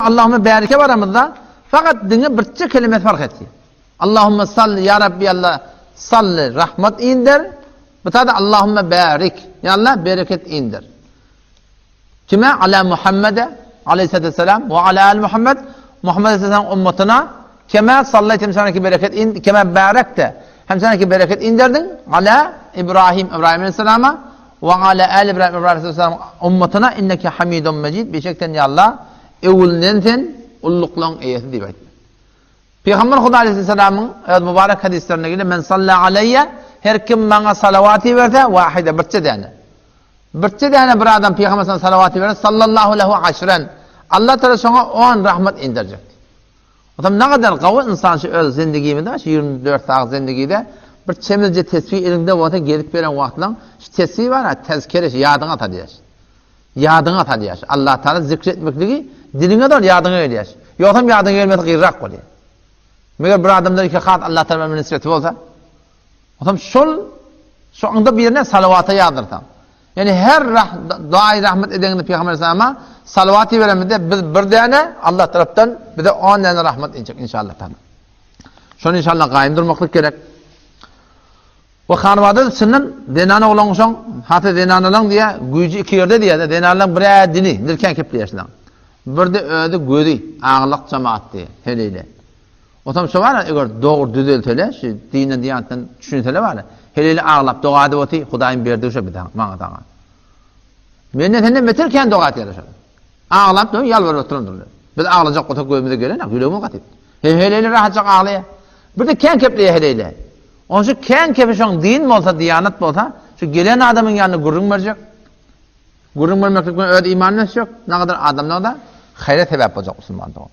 Allahümme berike var aramızda. Fakat dine birçe kelime fark etti. Allahümme salli ya Rabbi Allah salli rahmet indir. Bu da Allahümme barik. Ya Allah bereket indir. Kime? Ala Muhammed'e aleyhissalatü vesselam ve ala al Muhammed Muhammed aleyhisselam ummetine kema sallaytım sanaki bereket in kema barekte hem sanaki bereket indirdin ala İbrahim aleyhisselama ve ala al İbrahim aleyhisselam ummetine inneke hamidun mecid beşekten ya Allah evulnentin ulluqlan eyesi deyip aytdı. Peygamber Huda aleyhisselamın mübarek hadislerine göre men salla aleyye her kim bana salavati verse vahide birçe dene. Birçe dene bir adam Peygamber salavati verse sallallahu lehu aşren Allah Teala sana 10 rahmet indirecek. O zaman ne kadar kavga insan şu öz zindagimizde, şu 24 saat zindagide bir çemizce tesbih elinde olsa gelip veren vaxtlan şu tesbih var ya tezkere yadına atadiyaş. Yadına atadiyaş. Allah Teala zikretmekligi diline de yadına ediyaş. Yoksa yadına gelmesi gırrak oluyor. Meğer bir adamda iki kat Allah Teala'nın nispeti olsa o zaman şu anda birine salavata yağdırtan. Yani her duayı rahmet edenini Peygamber Aleyhisselam'a salavatı veremede biz bir tane Allah taraftan bir de 10 tane rahmet edecek inşallah. Şunu inşallah gayim durmaklık gerek. Ve hanımada sının denanı olan son hatta denanı olan diye gücü iki yerde diye de denanı bir dini nirken kepleyesinden. Bir de öde gödü ağırlık cemaat diye heliyle. O tam şu var ya eğer doğru düzeltele şu dinin diyanetten düşüntele var ya heliyle ağırlap doğadı oti Hudayın berdiği şu bir bana dağa. Mennetinde metirken doğat yarışır. Ağlap diyor yalvar oturundur. Biz ağlayacak otak gözümüze gelen gülüğümü katip. Heliyle rahatça ağlaya. Bir de ken kepleye heliyle. Onun için ken kepi şu din mi olsa diyanet mi olsa şu gelen adamın yanına gurrun verecek. Gurrun vermekle öyle imanınız yok. Ne kadar adam ne kadar hayret sebep olacak Müslüman doğru.